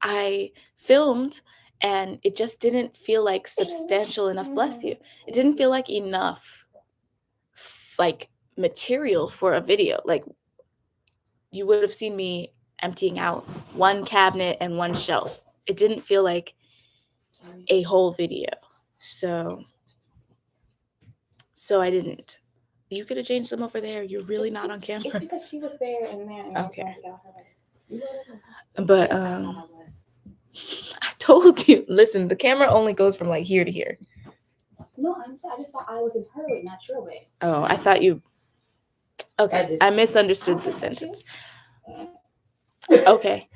I filmed, and it just didn't feel like substantial enough. Bless you. It didn't feel like enough, like material for a video. Like you would have seen me emptying out one cabinet and one shelf. It didn't feel like a whole video. So I didn't. You could have changed them over there. You're really not on camera. It's because she was there and there. And Okay. got her ready. But I told you. Listen, the camera only goes from like here to here. No, I just thought I was in her way, not your way. Oh, I thought you. Okay, I misunderstood the sentence. Okay.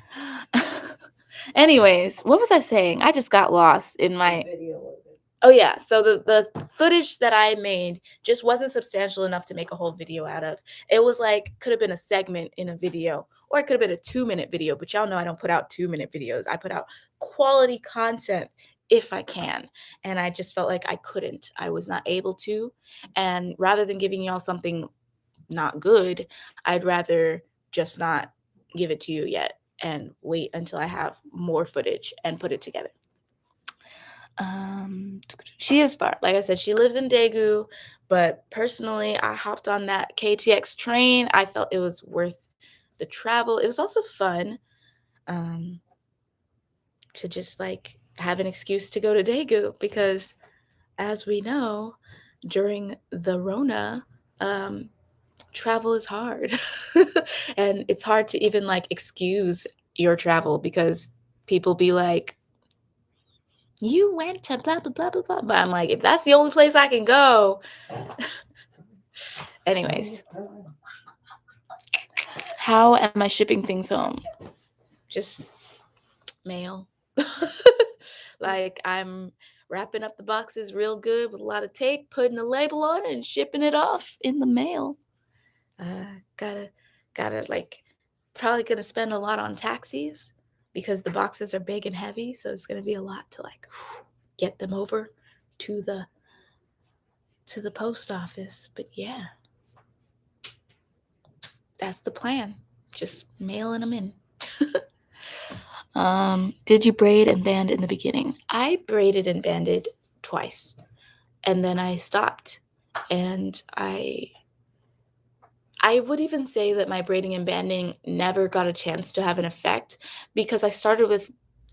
Anyways, what was I saying? I just got lost in my video. Oh yeah, so the footage that I made just wasn't substantial enough to make a whole video out of. It was like could have been a segment in a video, or it could have been a 2-minute video, but y'all know I don't put out 2-minute videos. I put out quality content if I can, and I just felt like I couldn't. I was not able to, and rather than giving y'all something not good, I'd rather just not give it to you yet and wait until I have more footage and put it together. She is far. Like I said, she lives in Daegu, but personally, I hopped on that KTX train. I felt it was worth the travel. It was also fun to just like have an excuse to go to Daegu because, as we know, during the Rona, travel is hard. And it's hard to even like excuse your travel because people be like, you went to blah, blah, blah, blah, blah. But I'm like, if that's the only place I can go. Anyways. How am I shipping things home? Just mail. Like I'm wrapping up the boxes real good with a lot of tape, putting a label on it and shipping it off in the mail. Gotta like probably gonna spend a lot on taxis because the boxes are big and heavy. So it's gonna be a lot to like get them over to the post office. But yeah, that's the plan. Just mailing them in. Did you braid and band in the beginning? I braided and banded twice, and then I stopped. And I would even say that my braiding and banding never got a chance to have an effect because I started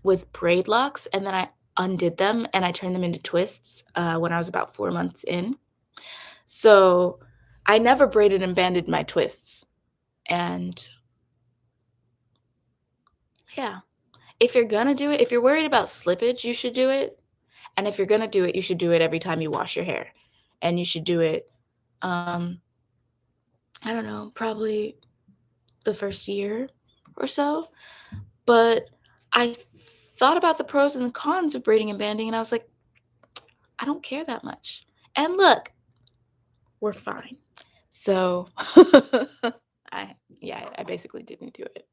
with braid locks and then I undid them and I turned them into twists when I was about 4 months in. So I never braided and banded my twists. And yeah, if you're gonna do it, if you're worried about slippage, you should do it. And if you're gonna do it, you should do it every time you wash your hair. And you should do it, I don't know, probably the first year or so. But I thought about the pros and the cons of braiding and banding, and I was like, I don't care that much. And look, we're fine. So I basically didn't do it.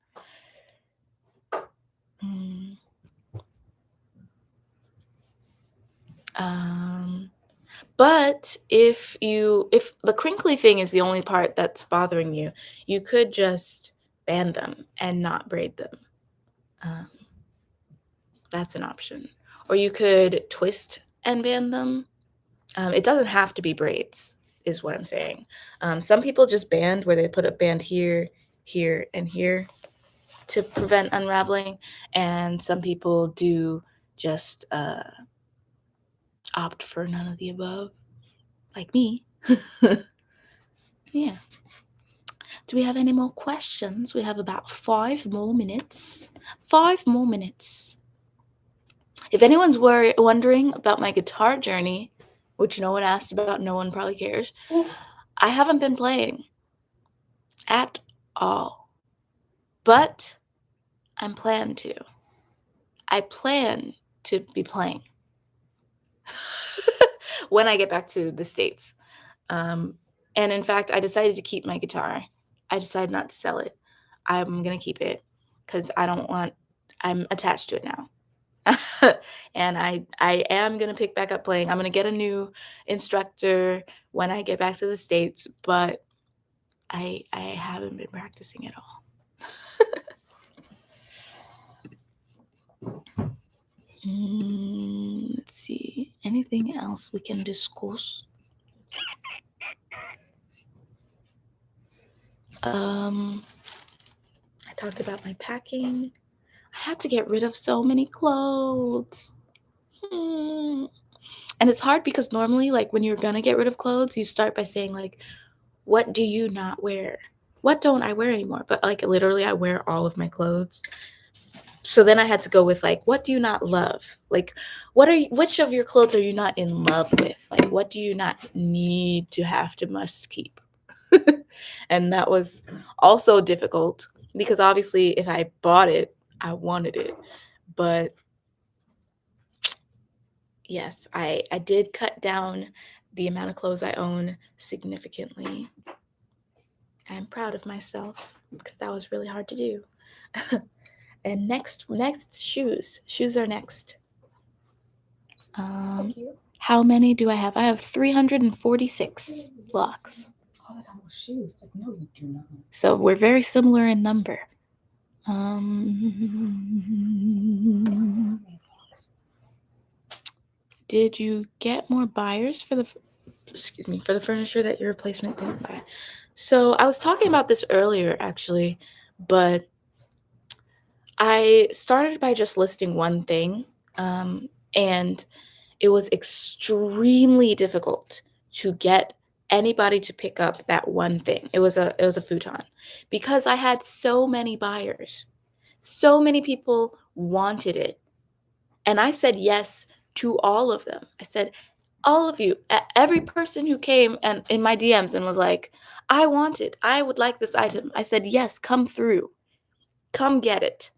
But if the crinkly thing is the only part that's bothering you, you could just band them and not braid them. That's an option. Or you could twist and band them. It doesn't have to be braids, is what I'm saying. Some people just band where they put a band here, here, and here to prevent unraveling. And some people do just opt for none of the above, like me. Yeah. Do we have any more questions? We have about 5 more minutes. 5 more minutes. If anyone's wondering about my guitar journey, which no one asked about, no one probably cares, I haven't been playing at all. But I'm planned to. I plan to be playing when I get back to the States. And in fact, I decided to keep my guitar. I decided not to sell it. I'm going to keep it because I'm attached to it now. And I am going to pick back up playing. I'm going to get a new instructor when I get back to the States, but I haven't been practicing at all. Let's see. Anything else we can discuss? I talked about my packing. I had to get rid of so many clothes. And it's hard because normally, like, when you're gonna get rid of clothes, you start by saying, like, what do you not wear? What don't I wear anymore? But, like, literally, I wear all of my clothes. So then I had to go with, like, what do you not love? Like, which of your clothes are you not in love with? Like, what do you not need to have to must keep? And that was also difficult because obviously if I bought it, I wanted it. But yes, I did cut down the amount of clothes I own significantly. I'm proud of myself because that was really hard to do. And next shoes. Shoes are next. How many do I have? I have 346 blocks. Oh, that's almost shoes. Like, no, you do not. So we're very similar in number. Did you get more buyers for the furniture that your replacement didn't buy? So I was talking about this earlier, actually, but I started by just listing one thing, and it was extremely difficult to get anybody to pick up that one thing. It was a futon because I had so many buyers. So many people wanted it. And I said yes to all of them. I said, all of you, every person who came and in my DMs and was like, I want it. I would like this item. I said, yes, come through. Come get it.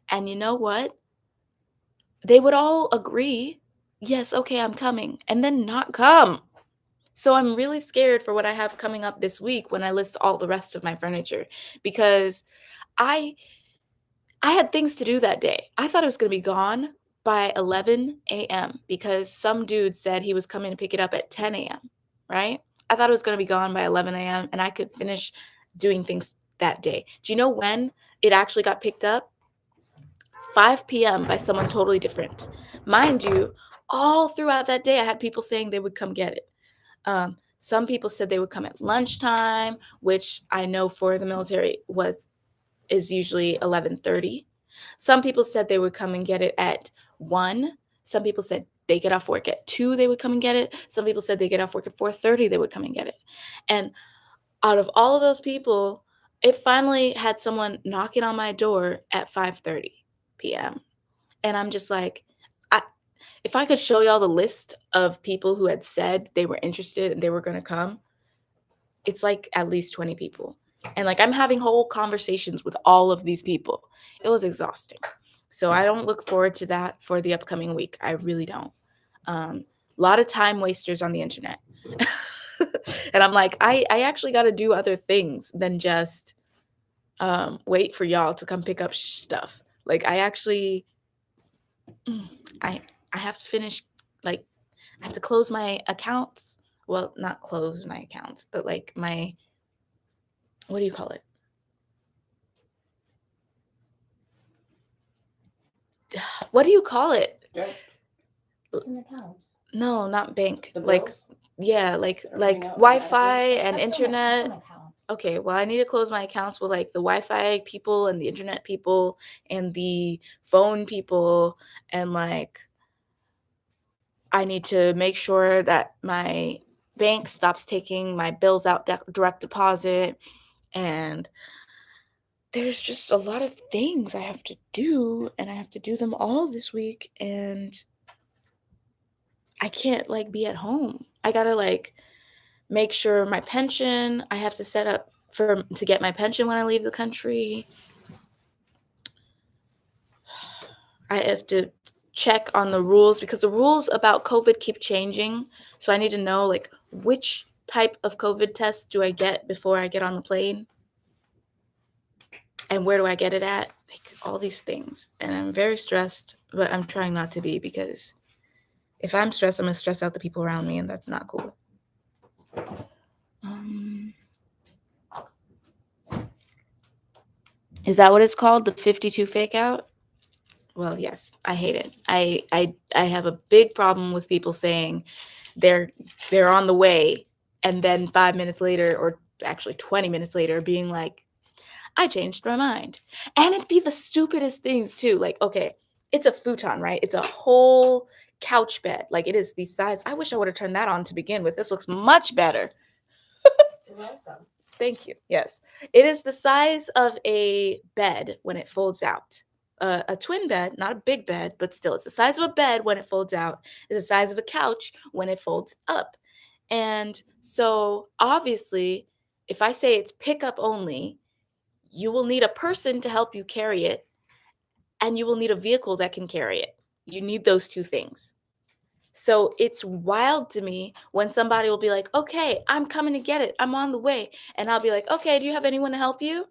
And you know what? They would all agree, yes, okay, I'm coming, and then not come. So I'm really scared for what I have coming up this week when I list all the rest of my furniture because I I had things to do that day. I thought it was going to be gone by 11 a.m. because some dude said he was coming to pick it up at 10 a.m., right? I thought it was going to be gone by 11 a.m. and I could finish doing things that day. Do you know when it actually got picked up? 5 p.m. by someone totally different. Mind you, all throughout that day, I had people saying they would come get it. Some people said they would come at lunchtime, which I know for the military is usually 11:30. Some people said they would come and get it at 1. Some people said they get off work at 2, they would come and get it. Some people said they get off work at 4:30, they would come and get it. And out of all of those people, it finally had someone knocking on my door at 5:30 p.m. And I'm just like, I if I could show y'all the list of people who had said they were interested and they were going to come, it's like at least 20 people. And like I'm having whole conversations with all of these people. It was exhausting. So I don't look forward to that for the upcoming week. I really don't. A lot of time wasters on the internet. And I'm like, I actually got to do other things than just wait for y'all to come pick up stuff. Like I actually, I have to finish, like, I have to close my accounts. Well, not close my accounts, but like my, what do you call it? What do you call it? It's an account. No, not bank. The Like, bills? yeah, like Everything else, Wi-Fi automatically? and That's still internet. an account. Okay, well, I need to close my accounts with like the Wi-Fi people and the internet people and the phone people, and like I need to make sure that my bank stops taking my bills out direct deposit, And there's just a lot of things I have to do, and I have to do them all this week, and I can't like be at home. I gotta like make sure my pension, I have to set up for to get my pension when I leave the country. I have to check on the rules because the rules about COVID keep changing. So I need to know like which type of COVID test do I get before I get on the plane, and where do I get it at? Like all these things. And I'm very stressed, but I'm trying not to be because if I'm stressed, I'm gonna stress out the people around me, and that's not cool. Um, is that what it's called? The 52 fake out? Well, yes, I hate it. I have a big problem with people saying they're they're on the way, and then 5 minutes later, or actually 20 minutes later, being like, I changed my mind. And it'd be the stupidest things too. Like, okay, it's a futon, right? It's a whole couch bed. Like it is the size. I wish I would have turned that on to begin with. This looks much better. You're welcome. Thank you. Yes. It is the size of a bed when it folds out. A twin bed, not a big bed, but still, it's the size of a bed when it folds out. It's the size of a couch when it folds up. And so, obviously, if I say it's pickup only, you will need a person to help you carry it, and you will need a vehicle that can carry it. You need those two things. So it's wild to me when somebody will be like, okay, I'm coming to get it. I'm on the way. And I'll be like, okay, do you have anyone to help you?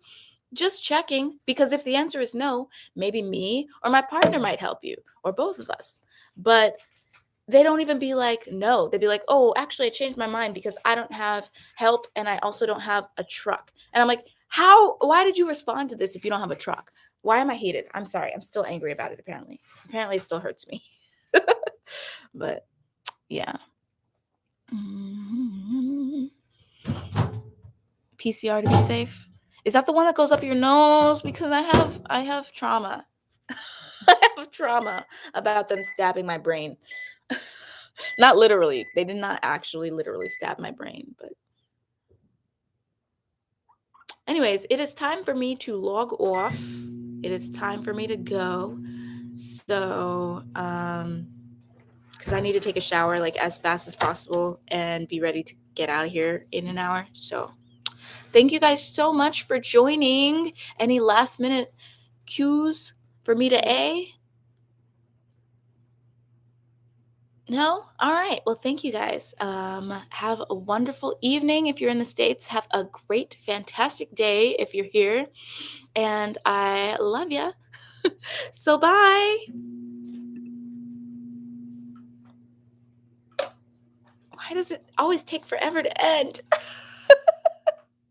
Just checking. Because if the answer is no, maybe me or my partner might help you, or both of us. But they don't even be like, no. They'd be like, oh, actually, I changed my mind because I don't have help and I also don't have a truck. And I'm like, why did you respond to this if you don't have a truck? Why am I hated? I'm sorry. I'm still angry about it, apparently. Apparently, it still hurts me. But yeah. Mhm. PCR to be safe. Is that the one that goes up your nose? Because I have trauma. I have trauma about them stabbing my brain. Not literally. They did not actually literally stab my brain, but anyways, it is time for me to log off. It is time for me to go. So, because I need to take a shower like as fast as possible and be ready to get out of here in an hour. So, thank you guys so much for joining. Any last minute cues for me to A? No? All right. Well, thank you guys. Have a wonderful evening if you're in the States. Have a great, fantastic day if you're here. And I love ya. So, bye. Why does it always take forever to end?